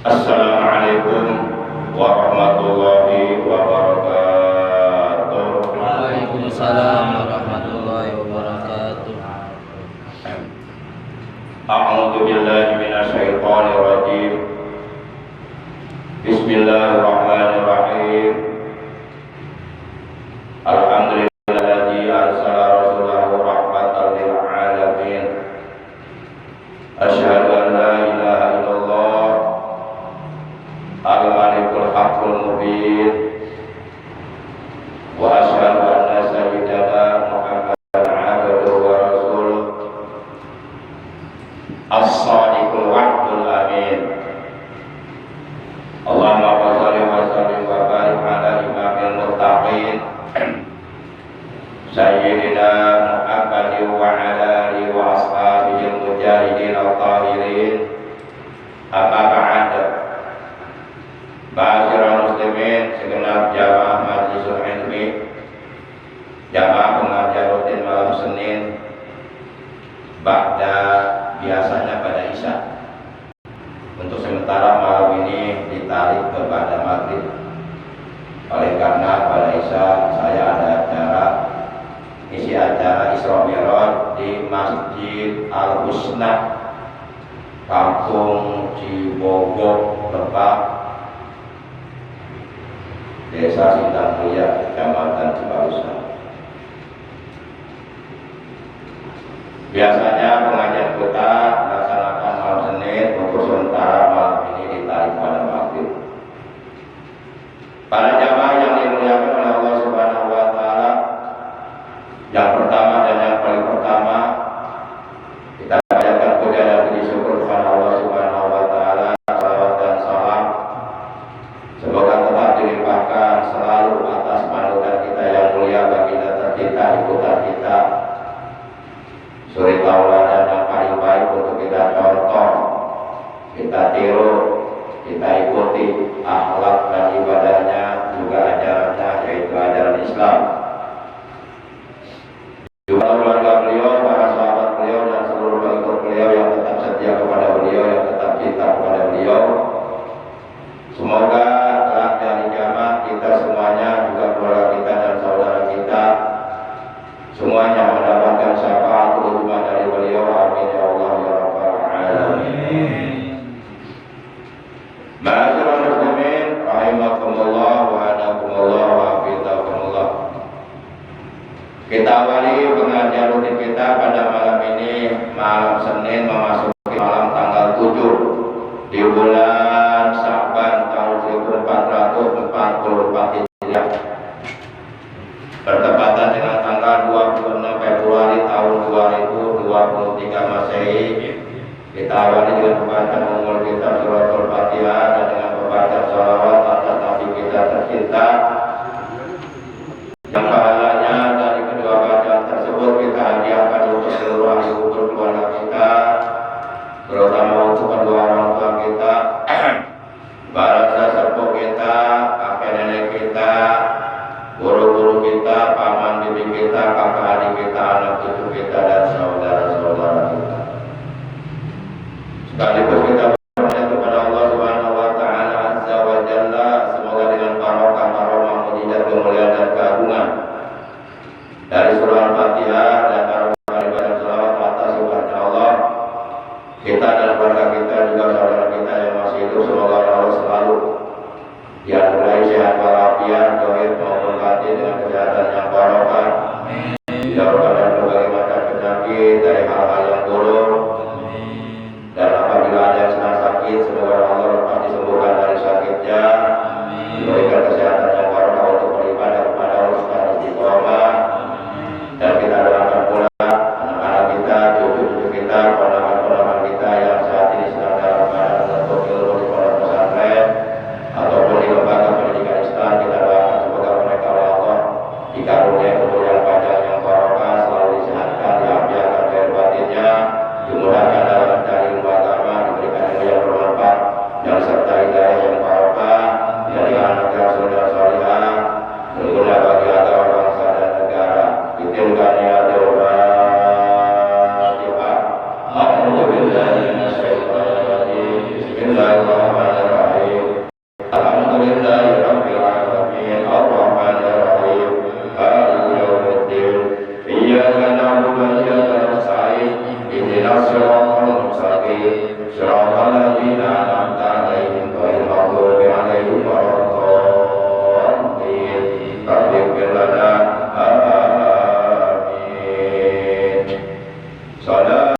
Assalamualaikum warahmatullahi wabarakatuh. Waalaikumsalam warahmatullahi wabarakatuh. A'udzu billahi minasyaitonir rajim. Bismillahirrahmanirrahim. Alhamdulillahilladzi arsala rasulahu rahmatan lil alamin. Asyhadu an la ilaha illallah al-malikul haqqul mubin wa asyhadu anna sayyidana Muhammadan abduhu wa rasuluh as-sadiqul wa'dul amin. Allahumma shalli wa sallim wa barik ala imamil muttaqin sayyidina Muhammadin wa ala alihi wa ashabihi mujahidin al-tahirin. Amma ba'd. Ma'asyiral muslimin, segenap jamaah majlisul ilmi, jamaah pengajar rutin malam Senin ba'da biasanya pada Isya. Untuk sementara malam ini ditarik ke ba'da maghrib. Oleh karena pada Isya saya ada acara, isi acara Isra Mi'raj di Masjid Al-Husna, Kampung Cibogok, Lebak, Desa Sindang Mulia, Kecamatan Cibarusah. Biasanya pengajian kita dilaksanakan malam Senin, untuk sementara malam ini ditarik pada maghrib. Para jamaah yang dimuliakan oleh Allah Subhanahu wa taala, yang pertama dan yang paling pertama, kita panjatkan puja dan puji syukur kepada Allah Subhanahu wa taala. Salawat dan salam semoga tetap dilimpahkan selalu atas panutan kita yang mulia, baginda tercinta, ikutan kita, suri tauladan yang paling baik untuk kita contoh, kita tiru, kita ikuti akhlak dan ibadahnya, juga ajarannya, yaitu ajaran Islam. Juga keluarga beliau, para sahabat beliau, dan seluruh pengikut beliau yang tetap setia kepada beliau, yang tetap cinta kepada beliau. Semoga kelak dari jamaah kita semuanya, juga keluarga kita dan saudara kita semuanya mendapatkan syafaat terutama dari beliau. Amin ya Allah ya rabbal alamin. Ma'asyiral muslimin rahimakumullah wa hadakumullah wa hafizakumullah. Kita awali pengajian rutin kita pada malam ini, malam Senin memasuki malam tanggal 7 di bulan Sya'ban tahun 1444 Hijriah, bertepatan dengan tanggal 26 Februari tahun 2023 Masehi. Kita awali dengan pembacaan umul kitab suratul Fatihah dan dengan pembacaan shalawat atas Nabi kita tercinta, yang pahalanya dari kedua bacaan tersebut kita hadiahkan untuk seluruh ahli kubur keluarga kita, terutama untuk kedua orang tua kita, para sesepuh kita, kakek nenek kita, guru-guru kita, paman bibi kita, kakak adik kita, anak cucu kita, dan saudara-saudara kita. Sekaligus kita berdoa kepada Allah Subhanahu wa taala azza wa jalla, semoga dengan barokah karomah mujizat kemuliaan dan keagungan dari surah Al-Fatihah dan barokah ibadah selawat atas subhanahu Allah, kita dan keluarga kita, juga saudara kita yang masih hidup, semoga Allah selalu dianugerahi sehat walafiat, zahir maupun batin, dengan kesehatan yang barokah, dijauhkan dari berbagai macam penyakit, dari hal-hal yang buruk. Dan apabila ada yang sedang sakit, semoga Allah lepas disembuhkan dari sakitnya, diberikan kesehatan yang barokah untuk beribadah kepada Allah secara istiqomah. Dan kita doakan pula anak-anak kita, cucu-cucu kita, ponakan-ponakan kita yang saat ini sedang dalam keadaan menuntut ilmu di pondok pesantren ataupun di lembaga pendidikan Islam. Kita doakan semoga mereka oleh Allah dikaruniai umur yang panjang yang barokah, selalu disehatkan, diafiatkan dari batinnya, dimudahkan dalam mencari ilmu agama, diberikan ilmu yang bermanfaat, dan serta hidayah yang barokah, jadi anak yang sudah salihah, berguna bagi agama, bangsa dan negara. Ditilkan ya Tuhan. A'udzu billahi minasyaitonir rajim. Bismillahirrahmanirrahim. لله رب العالمين الرحمن الرحيم مالك يوم الدين إياك نعبد وإياك نستعين اهدنا الصراط المستقيم صراط الذين أنعمت عليهم غير المغضوب عليهم ولا الضالين رب اغفر لنا آمين صلاة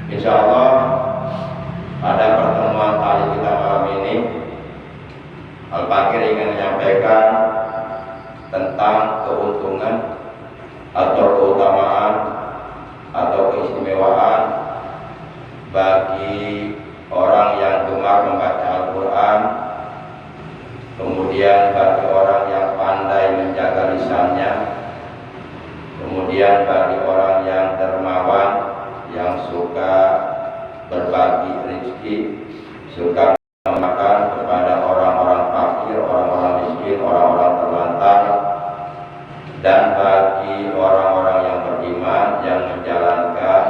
Insyaallah pada pertemuan kali kita malam ini Al-Fakir ingin menyampaikan tentang keuntungan atau keutamaan atau keistimewaan bagi orang yang gemar membaca Al-Quran, kemudian bagi orang yang pandai menjaga lisannya, kemudian bagi orang yang dermawan, yang suka berbagi rezeki, suka memakan kepada orang-orang fakir, orang-orang miskin, orang-orang terlantar, dan bagi orang-orang yang beriman yang menjalankan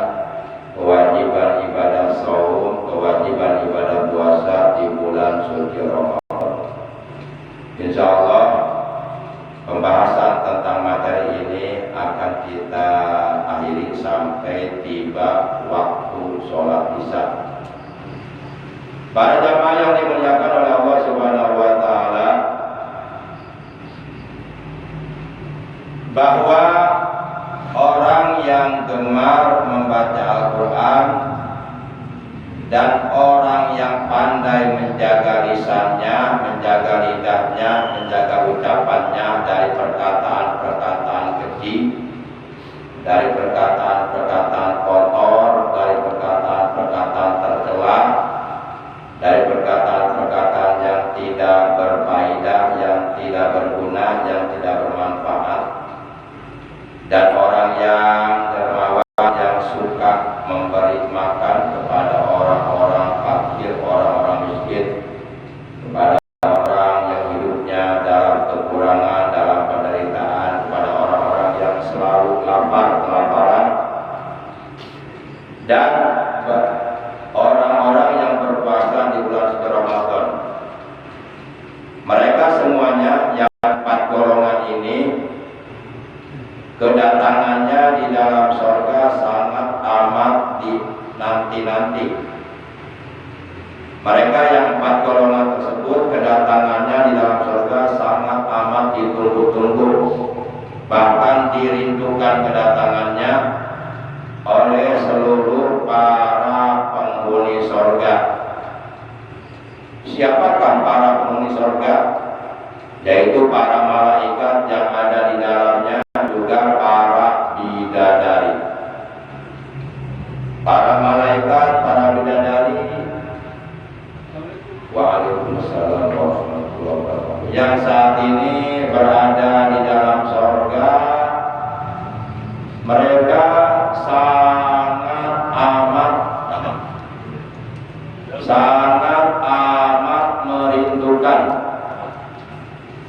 kewajiban ibadah saum, kewajiban ibadah puasa di bulan suci Ramadan. Insyaallah pembahasan tentang materi ini akan kita akhiri sampai tiba waktu sholat isya. Para jamaah yang dimuliakan oleh Allah Subhanahu wa taala, bahwa orang yang gemar membaca Al-Quran dan orang yang pandai menjaga lisannya, menjaga lidahnya, menjaga ucapannya dari perkataan-perkataan keji, dari perkataan-perkataan kotor, dari perkataan-perkataan tercela, berhak memberi makan kepada orang-orang fakir, orang-orang miskin, kepada orang yang hidupnya dalam kekurangan, dalam penderitaan, kepada orang-orang yang selalu kelaparan, dan orang-orang yang berpuasa di bulan suci Ramadan. Mereka semuanya yang 4 golongan ini kedatangannya di dalam surga sangat amat dinanti-nanti. Mereka yang 4 golongan tersebut kedatangannya di dalam surga sangat amat ditunggu-tunggu, bahkan dirindukan kedatangannya oleh seluruh para penghuni surga. Siapakah para penghuni surga? Yaitu para malaikat yang ada di dalamnya, juga para bidadari. Para malaikat, para bidadari. Waalaikumsalam warahmatullahi wabarakatuh. Yang saat ini berada di dalam surga, mereka sangat amat merindukan,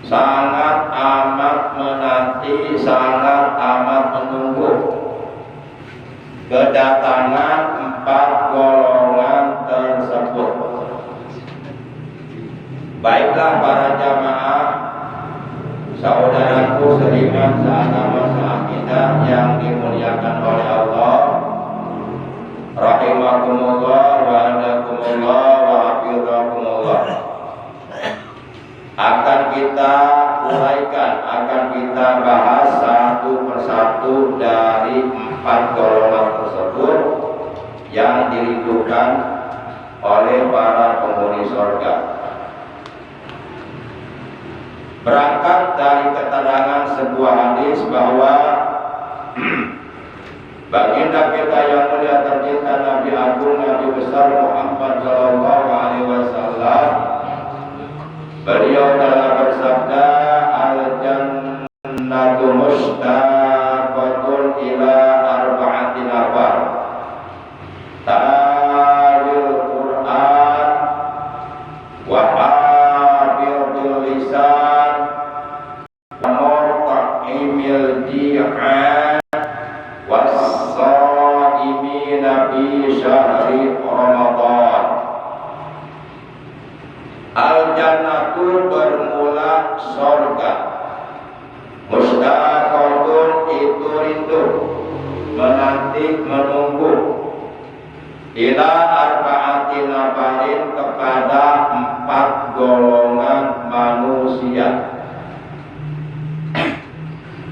sangat amat menanti, sangat amat menunggu kedatangan 4 golongan tersebut. Baiklah para jamaah, saudaraku seiman seagama seakidah yang dimuliakan oleh Allah, rahimakumullah wa adakumullah wa hafizakumullah. Akan kita uraikan, akan kita bahas satu persatu dari 4 golongan tersebut yang dirindukan oleh para penghuni surga. Berangkat dari keterangan sebuah hadis bahwa baginda kita yang mulia tercinta, Nabi Agung, Nabi besar Muhammad Sallallahu Alaihi Wasallam, beliau telah bersabda, al-jannatu mushtaqatun ila arba'ati nafar, talil Quran wa hafidhul lisan murta'imil di'an was-sha'imina fi syahri Ramadan. Al-jannatu bermula surga, mustaqatun itu rindu, menanti, menunggu, ila arba'ati nafarin kepada 4 golongan manusia.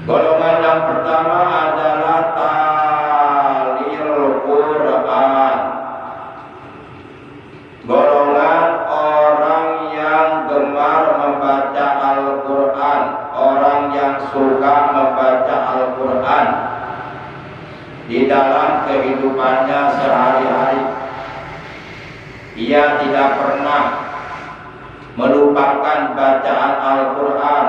Golongan yang pertama adalah talil Quran, golongan orang yang gemar membaca Al-Quran, orang yang suka membaca Al-Quran di dalam kehidupannya sehari-hari. Ia tidak pernah melupakan bacaan Al-Quran,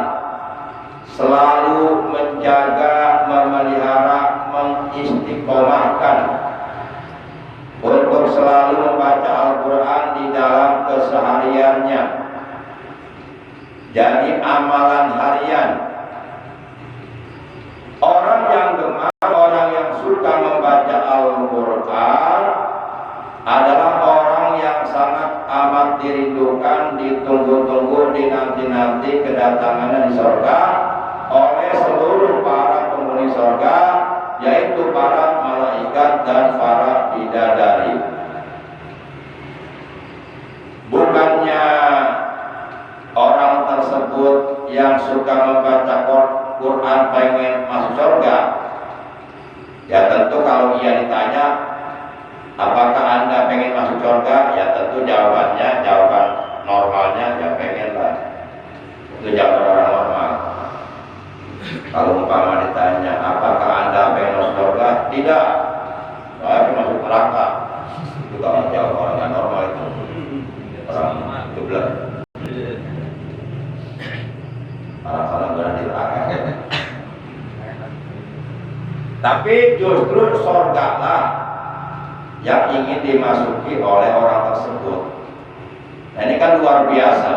selalu menjaga, memelihara, mengistiqomahkan untuk selalu membaca Al-Quran di dalam kesehariannya. Jadi amalan harian. Orang yang gemar, orang yang suka membaca Al-Quran adalah orang yang sangat amat dirindukan, ditunggu-tunggu, dinanti-nanti kedatangannya di surga oleh seluruh para penghuni surga, yaitu para malaikat dan para bidadari. Bukannya orang tersebut yang suka membaca Quran pengen masuk surga. Ya tentu kalau ia ditanya, apakah Anda pengen masuk surga? Ya tentu jawaban normalnya ya pengen lah. Itu jawaban orang normal. Kalau umpama ditanya, apakah Anda pengen masuk surga? Tidak. Saya pengen masuk neraka. Itu kalau jawab orang yang normal itu. Orang itu belah. Orang-orang berada di neraka kan. Tapi justru surga lah yang ingin dimasuki oleh orang tersebut. Nah, ini kan luar biasa.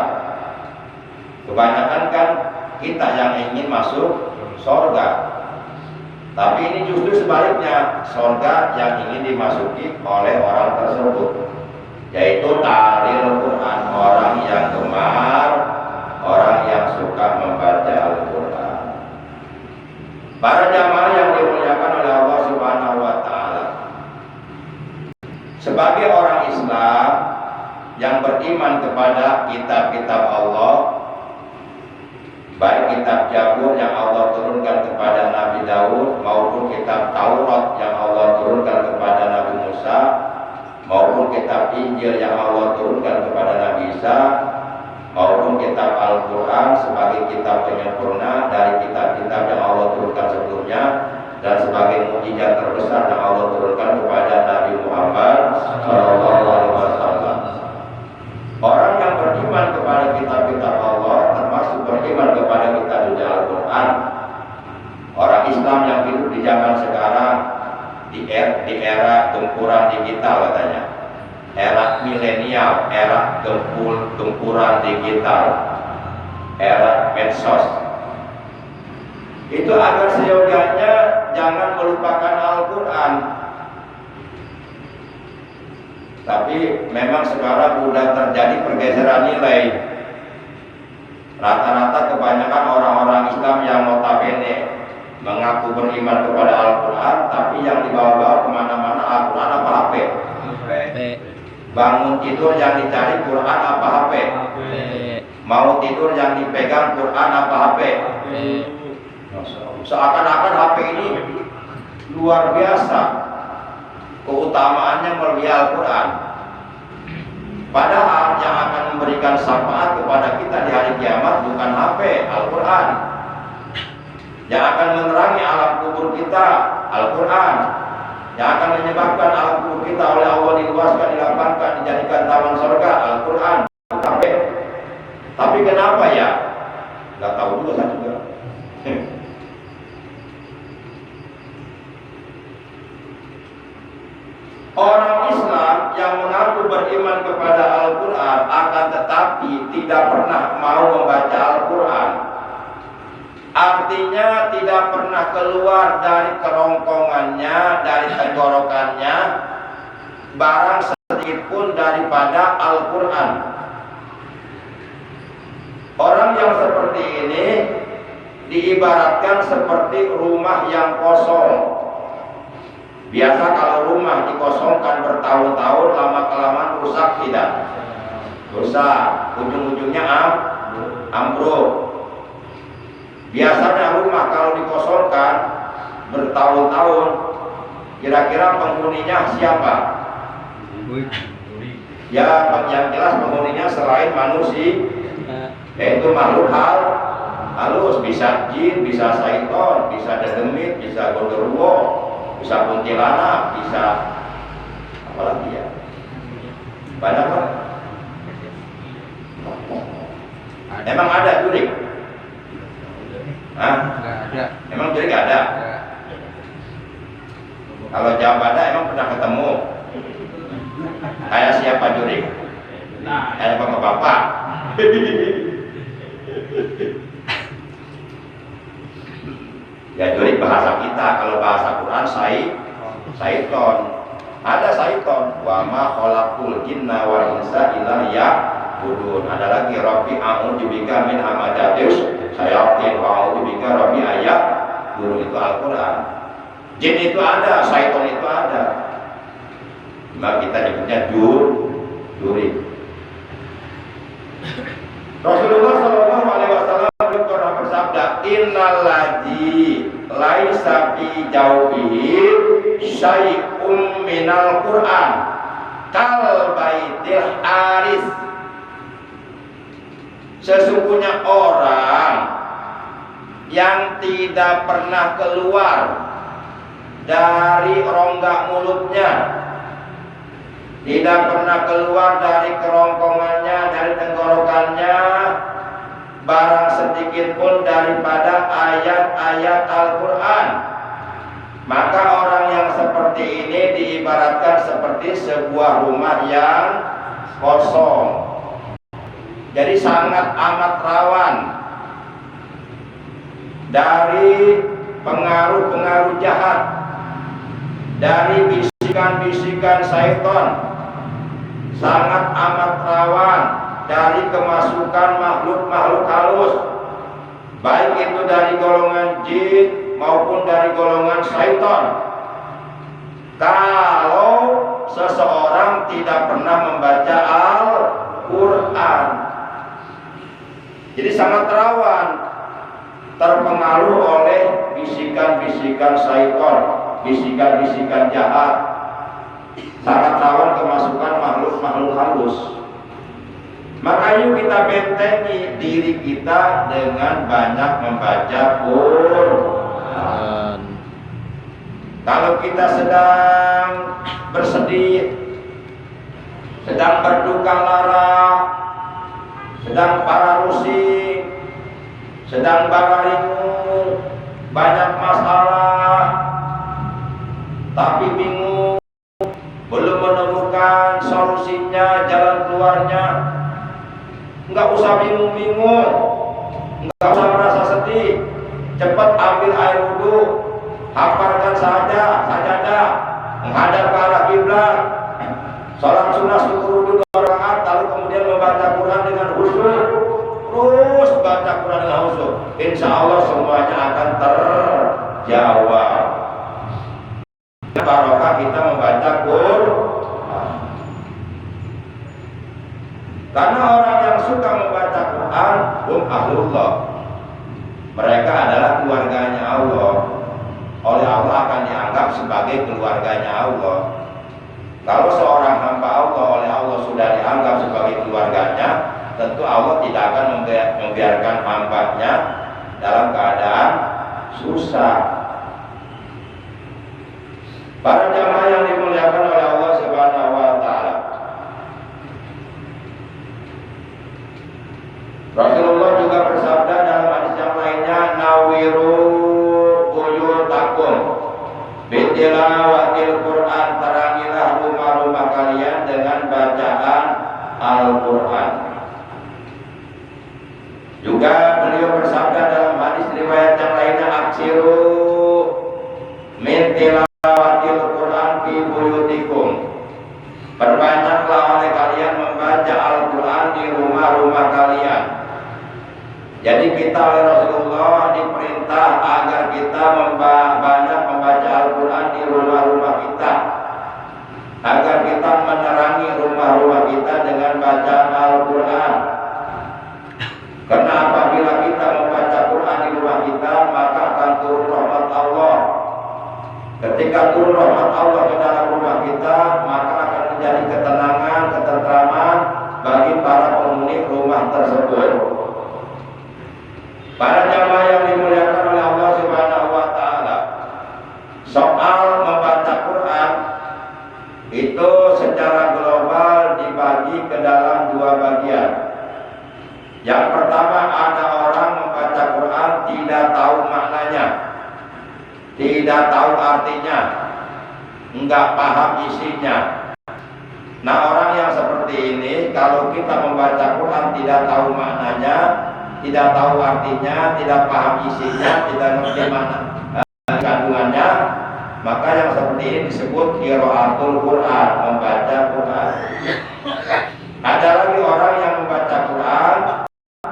Kebanyakan kan kita yang ingin masuk surga, tapi ini justru sebaliknya, surga yang ingin dimasuki oleh orang tersebut, yaitu talil Quran, orang yang gemar, orang yang suka membaca Al-Quran. Para jamaah yang dimuliakan oleh Allah Subhanahu wa Ta'ala, sebagai orang Islam yang beriman kepada kitab-kitab Allah, baik kitab Zabur yang Allah turunkan kepada Nabi Daud maupun kitab Taurat yang Allah turunkan kepada Nabi Musa, maupun kitab Injil yang Allah turunkan kepada Nabi Isa, maupun kitab Al-Quran sebagai kitab penyempurna dari kitab-kitab yang Allah turunkan sebelumnya, dan sebagai mukjizat terbesar yang Allah turunkan kepada Nabi Muhammad SAW. Orang yang beriman kepada kitab-kitab Allah termasuk beriman kepada kitab suci Al-Quran. Orang Islam yang hidup di zaman sekarang, di era gempuran digital katanya, era milenial, era gempuran digital, era medsos, itu agar seyogianya jangan melupakan Al-Quran. Tapi memang sekarang sudah terjadi pergeseran nilai. Rata-rata kebanyakan orang-orang Islam yang notabene mengaku beriman kepada Al-Quran, tapi yang dibawa-bawa kemana-mana Al-Quran apa HP? Bangun tidur yang dicari Quran apa HP? Mau tidur yang dipegang Quran apa HP? Seakan-akan HP ini luar biasa keutamaannya melebihi Al-Quran. Padahal yang akan memberikan syafaat kepada kita di hari kiamat bukan HP, Al-Quran. Yang akan menerangi alam kubur kita, Al-Quran. Yang akan menyebabkan alam kubur kita oleh Allah diluaskan, dilapangkan, dijadikan taman surga, Al-Quran, HP. Tapi kenapa ya? Gak tahu juga saya juga. Orang Islam yang mengaku beriman kepada Al-Quran akan tetapi tidak pernah mau membaca Al-Quran, artinya tidak pernah keluar dari kerongkongannya, dari tenggorokannya barang sedikit pun daripada Al-Quran. Orang yang seperti ini diibaratkan seperti rumah yang kosong. Biasa kalau rumah dikosongkan bertahun-tahun, lama-kelamaan rusak tidak? Rusak, ujung-ujungnya ambruk. Biasanya rumah kalau dikosongkan bertahun-tahun, kira-kira penghuninya siapa? Ya, yang jelas penghuninya selain manusia, yaitu makhluk halus, bisa jin, bisa syaiton, bisa dedemit, bisa gondoruo, bisa kuntilanak, bisa apa lagi ya? Banyak kan? Emang ada jurik? Hah? Nggak ada. Emang jurik ada? Kalau jawab ada, emang pernah ketemu? Kayak siapa jurik? Kayak bapak-bapak. Ya jurik bahasa kita, kalau bahasa Quran syaiton. Ada syaiton. Wa ma khalaqul jinna wal insa illa liya'budun. Ada lagi Rabbi a'udzubika min hamadatis syayatin wa a'udzubika Rabbi ayat. Guru itu Al-Quran. Jin itu ada, syaiton itu ada. Cuma kita nyebutnya jurik. Rasulullah Shallallahu Alaihi Wasallam pernah bersabda, Innalladzi laisa fi jawfihi syai'um minal Qur'an kal baitil haris. Sesungguhnya orang yang tidak pernah keluar dari rongga mulutnya, tidak pernah keluar dari kerongkongannya, dari tenggorokannya barang sedikit pun daripada ayat-ayat Al-Quran, maka orang yang seperti seperti ini diibaratkan seperti sebuah rumah yang kosong. Jadi sangat amat rawan dari pengaruh-pengaruh jahat, dari bisikan-bisikan syaitan, sangat amat rawan dari kemasukan makhluk-makhluk halus, baik itu dari golongan jin maupun dari golongan syaitan. Kalau seseorang tidak pernah membaca Al-Quran, jadi sangat rawan terpengaruh oleh bisikan-bisikan syaitan, bisikan-bisikan jahat, sangat rawan kemasukan makhluk-makhluk halus. Maka yuk kita bentengi diri kita dengan banyak membaca Quran. Kalau kita sedang bersedih, sedang berduka lara, sedang pararusing, sedang bararingu, banyak masalah, tapi bingung, belum menemukan solusinya, jalan keluarnya, nggak usah bingung-bingung, nggak usah merasa sedih, cepat ambil air wudhu, hafalkan sajadah, menghadap ke arah kiblat, sholat sunnah syukur wudhu 2 rakaat, lalu kemudian membaca Quran dengan khusyuk, terus baca Quran dengan khusyuk, insya Allah semuanya akan terjawab. Barokah kita membaca Quran. Karena orang yang suka membaca Quran, ahlullah, mereka adalah keluarganya Allah. Oleh Allah akan dianggap sebagai keluarganya Allah. Kalau seorang hamba Allah oleh Allah sudah dianggap sebagai keluarganya, tentu Allah tidak akan membiarkan hambanya dalam keadaan susah. Para jamaah yang dimuliakan oleh Allah Subhanahu wa taala, Rasulullah juga bersabda dalam hadis yang lainnya, nawiru buyutakum bitilawatil Quran, terangilah rumah-rumah kalian dengan bacaan Al-Quran. Juga beliau bersabda dalam hadis riwayat yang lainnya, aksiru min tilawatil Quran fi buyutikum, perbanyaklah oleh kalian membaca Al-Quran di rumah-rumah kalian. Jadi kita oleh Rasulullah diperintah agar kita banyak membaca Al-Quran di rumah-rumah kita, agar kita menerangi rumah-rumah kita dengan bacaan Al-Quran. Karena apabila kita membaca Quran di rumah kita, maka akan turun rahmat Allah. Ketika turun rahmat Allah ke dalam rumah kita, maka akan menjadi ketenangan, ketentraman bagi para penghuni rumah tersebut. Para jamaah yang dimuliakan oleh Allah Subhanahu wa taala, soal membaca Quran itu secara global dibagi ke dalam 2 bagian. Yang pertama, ada orang membaca Quran tidak tahu maknanya, tidak tahu artinya, enggak paham isinya. Nah, orang yang seperti ini, kalau kita membaca Quran tidak tahu maknanya, tidak tahu artinya, tidak paham isinya, tidak ngerti mana kandungannya, maka yang seperti ini disebut qiraatul Quran, membaca Quran. Ada lagi orang yang membaca Quran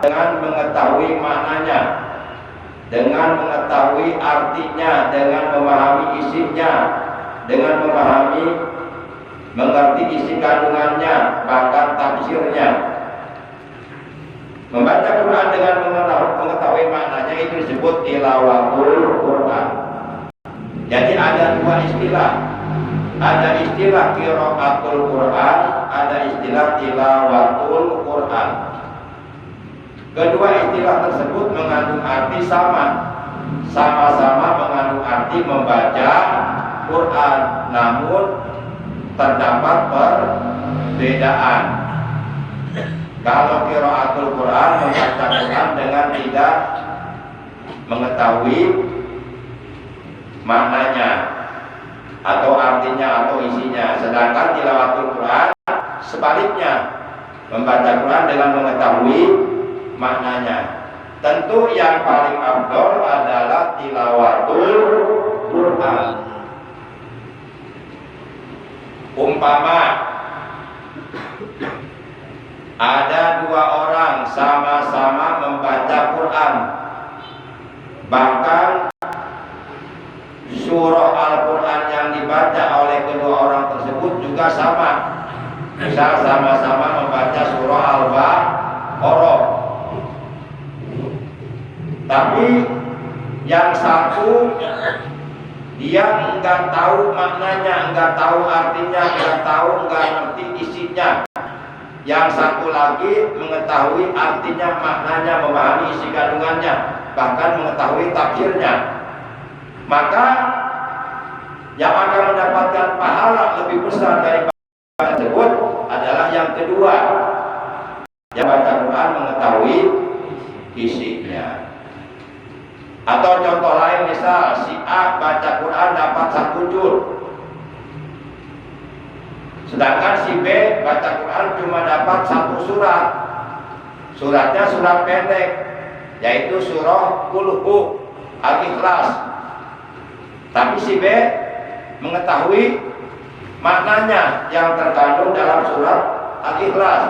dengan mengetahui maknanya, dengan mengetahui artinya, dengan memahami isinya, dengan memahami, mengerti isi kandungannya, bahkan tafsirnya. Membaca Quran dengan mengetahui maknanya itu disebut tilawatul Quran. Jadi ada 2 istilah. Ada istilah qiraatul Quran, ada istilah tilawatul Quran. Kedua istilah tersebut mengandung arti sama-sama mengandung arti membaca Quran, namun terdapat perbedaan. Kalau qiraatul Quran, membaca Quran dengan tidak mengetahui maknanya, atau artinya atau isinya. Sedangkan tilawatul Quran sebaliknya, membaca Quran dengan mengetahui maknanya. Tentu yang paling afdol adalah tilawatul Quran. Umpama ada dua orang sama-sama membaca Quran, bahkan surah Al-Quran yang dibaca oleh kedua orang tersebut juga sama. Misal sama-sama membaca surah Al-Baqarah, tapi yang satu dia enggak tahu maknanya, enggak tahu artinya, enggak ngerti isinya. Yang satu lagi mengetahui artinya, maknanya, memahami isi kandungannya, bahkan mengetahui tafsirnya. Maka yang akan mendapatkan pahala lebih besar dari tersebut adalah yang kedua, yang baca Quran mengetahui isinya. Atau contoh lain, misal si A baca Quran dapat 1 juz, sedangkan si B baca Quran cuma dapat 1 surat. Suratnya surat pendek, yaitu surah Qul Hu Al-Ikhlas. Tapi si B mengetahui maknanya yang terkandung dalam surat Al-Ikhlas.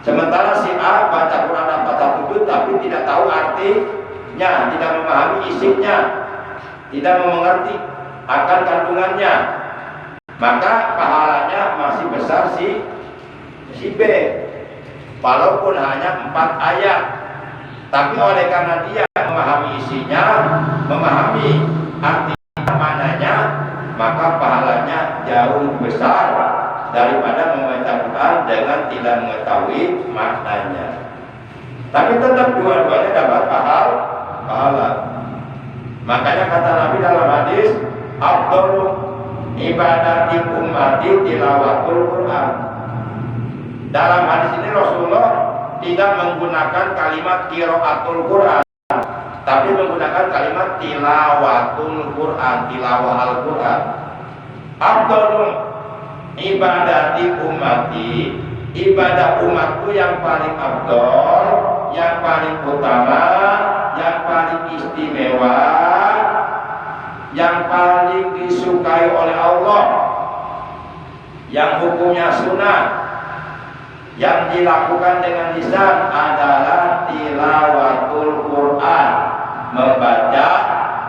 Sementara si A baca Quran dapat 1 juz tapi tidak tahu artinya, tidak memahami isinya, tidak mengerti akan kandungannya. Maka pahalanya masih besar si B, walaupun hanya 4 ayat. Tapi oleh karena dia memahami isinya, memahami artinya, maknanya, maka pahalanya jauh lebih besar daripada membaca Quran dengan tidak mengetahui maknanya. Tapi tetap dua-duanya dapat pahala. Makanya kata Nabi dalam hadis, afdalu ibadati ummati tilawatul Quran. Dalam hadis ini Rasulullah tidak menggunakan kalimat qiraatul Quran, tapi menggunakan kalimat tilawatul Quran, tilawah Al-Quran. Afdalu ibadati ummati, ibadah umatku yang paling afdal, yang paling utama, yang paling istimewa, yang paling disukai oleh Allah, yang hukumnya sunnah, yang dilakukan dengan lisan adalah tilawatul Quran, membaca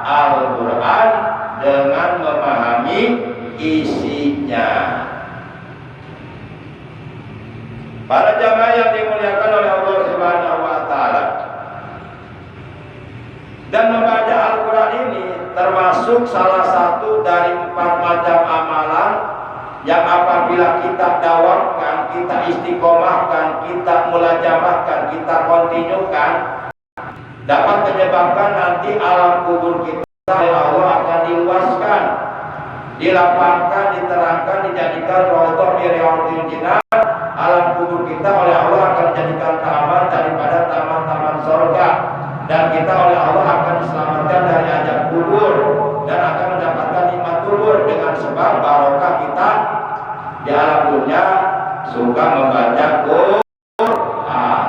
Al-Quran dengan memahami isinya. Para jamaah yang dimuliakan oleh Allah Subhanahu wa taala, dan membaca Al-Quran ini termasuk salah satu dari 4 macam amalan yang apabila kita dawamkan, kita istiqomahkan, kita mulajamahkan, kita kontinukan, dapat menyebabkan nanti alam kubur kita oleh Allah akan diluaskan, dilapangkan, diterangkan, dijadikan raudhah min riyadhil jannah. Alam kubur kita oleh Allah akan dijadikan taman daripada taman-taman surga, dan kita oleh Allah akan diselamatkan dari azab kubur dan akan mendapatkan nikmat kubur dengan sebab barokah kita di alam dunia suka membaca Quran.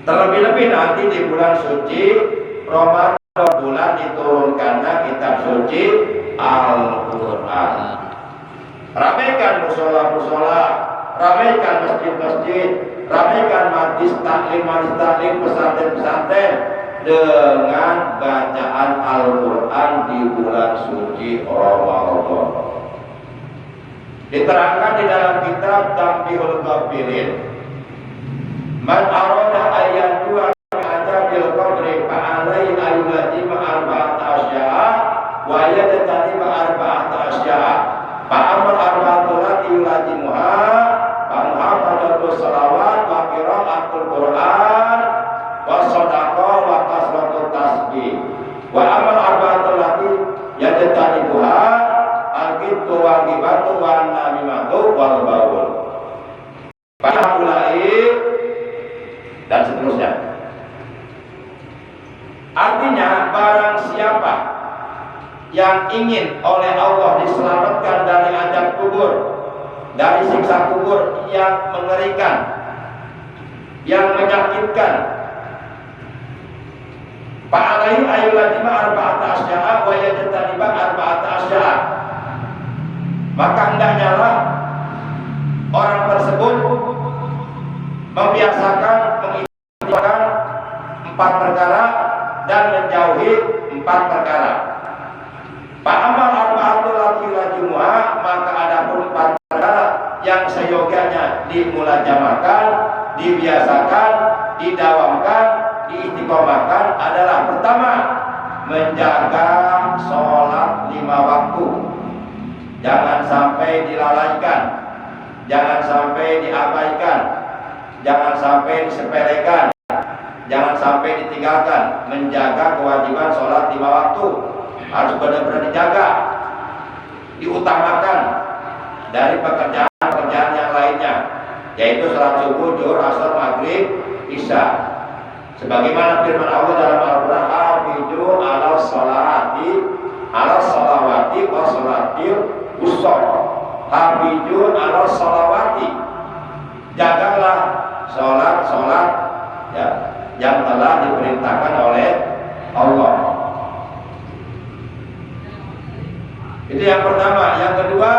Terlebih-lebih nanti di bulan suci Ramadan, bulan diturunkannya kitab suci Al-Quran. Ramaikan musola-musola, ramaikan masjid-masjid, ramaikan majlis taklim, pesantren-pesantren dengan bacaan Al-Quran di bulan suci Ramadan. Diterangkan di dalam kitab Tanbihul Ghafilin, man arada ayat 2 bil qabri fa'alai ayyulazima arba'ata asya'a wa yajtaniba arba'ata asya'a fa'amal arba'atul lati yulazimuha wa muhafadzatus salawat wa qira'atul Qur'an wa shadaqah wa kasratut tasbih wa amal arba'atul lati yajtanibuha al-ghibtu wal ghibatu wan namimatu wal baul. Fa'ulai dan seterusnya. ingin oleh Allah diselamatkan dari azab kubur, dari siksa kubur yang mengerikan, yang menyakitkan, fa'alaihi ayyulazima arba'ata asya'a wa yajtaniba arba'ata asya'a, maka hendaknya lah orang tersebut membiasakan mengistighfar 4 perkara dan menjauhi 4 perkara. Fa'amal arba'atul lati yulajumuha, maka adapun 4 perkara yang seyogianya dimulajamakan, dibiasakan, didawamkan, diistiqomahkan adalah: pertama, menjaga sholat 5 waktu. Jangan sampai dilalaikan, jangan sampai diabaikan, jangan sampai disepelekan, jangan sampai ditinggalkan. Menjaga kewajiban sholat 5 waktu harus benar-benar dijaga, diutamakan dari pekerjaan-pekerjaan yang lainnya, yaitu sholat subuh, zuhur, asar, maghrib, isya. Sebagaimana firman Allah dalam Al-Quran, hafizu ala sholati ala sholawati wa sholatil wusta. Hafizu ala sholawati, jagalah sholat-sholat ya, yang telah diperintahkan oleh Allah. Itu yang pertama. Yang kedua,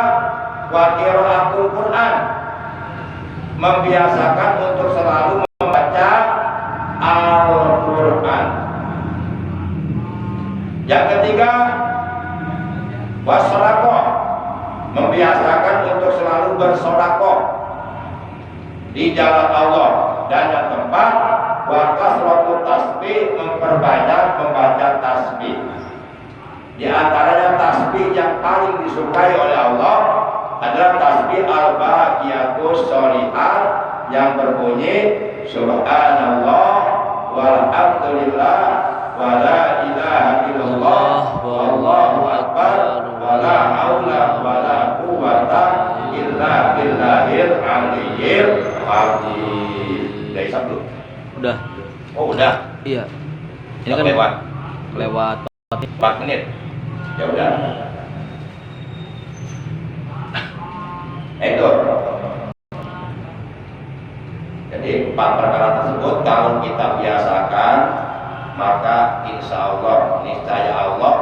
wa qiraatul Quran, membiasakan untuk selalu membaca Al-Quran. Yang ketiga, wasodaqah, membiasakan untuk selalu bersedekah di jalan Allah. Dan yang keempat, wa kasratut tasbih, memperbanyak membaca tasbih. Di antaranya tasbih yang paling disukai oleh Allah adalah tasbih al-baqiyatus sholihat yang berbunyi subhanallah walhamdulillah wala ilaha illallah wallahu akbar wala haula wala quwwata illa billahil aliyyil azim. Udah isap belum? Udah. Oh udah. Iya. Ini Udah kan lewat 4 menit. Ya udah. Itu. Jadi 4 perkara tersebut kalau kita biasakan, maka insya Allah, niscaya Allah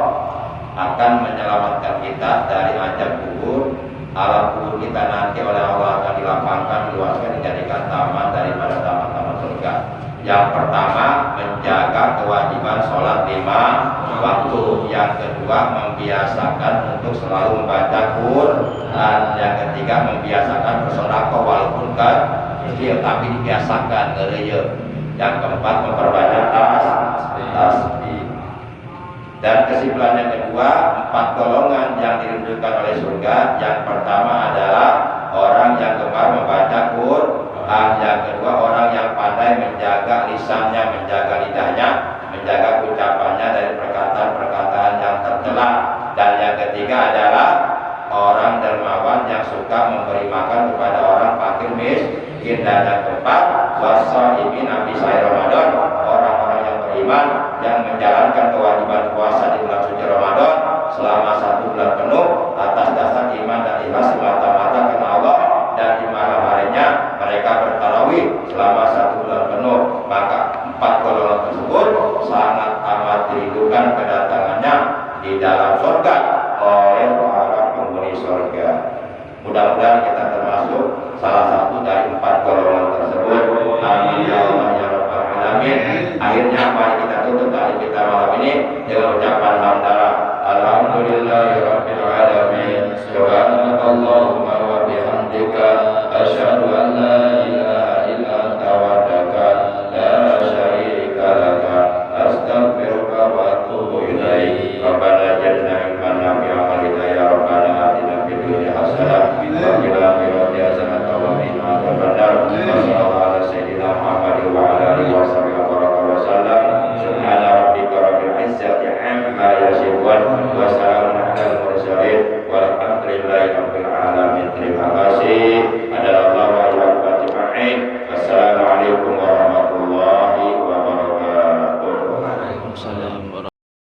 akan menyelamatkan kita dari azab kubur. Alam kubur kita nanti oleh Allah akan dilapangkan, diluaskan, dijadikan taman daripada taman-taman surga. Yang pertama, menjaga kewajiban sholat 5 waktu. Yang kedua, membiasakan untuk selalu membaca Quran. Yang ketiga, membiasakan bersedekah walaupun kecil, tapi dibiasakan ngereye. Yang keempat, memperbanyak tasbih. Dan kesimpulan yang kedua, 4 golongan yang dirindukan oleh surga. Yang pertama adalah orang yang gemar membaca Quran. Yang kedua, orang yang pandai menjaga lisannya, menjaga lidahnya, menjaga ucapannya dari perkataan-perkataan yang tercela. Dan yang ketiga adalah orang dermawan yang suka memberi makan kepada orang fakir miskin. Dan yang keempat, wasaimin fi syahr Ramadan, orang-orang yang beriman yang menjalankan kewajiban puasa di bulan suci Ramadan selama 1 bulan penuh atas dasar iman dan ikhlas semata-mata karena Allah. Dan di malam harinya mereka bertarawih selama 1 bulan penuh. Maka 4 golongan tersebut sangat amat dirindukan kedatangannya di dalam surga oleh para penghuni surga. Mudah-mudahan kita termasuk salah satu dari 4 golongan tersebut. Amin ya Allah ya Rabbal alamin. Akhirnya mari kita tutup tadi kita malam ini dengan ucapan hamdalah. Alhamdulillahirabbil alamin. Subhanakallahumma wa bihamdika asyhadu an la ilaha illa anta wahdaka la syarika laka astaghfiruka wa atubu ilaik. Rabbana ja'alna mimman nafi'a ya rabbana atina fid dunya hasanah wa qina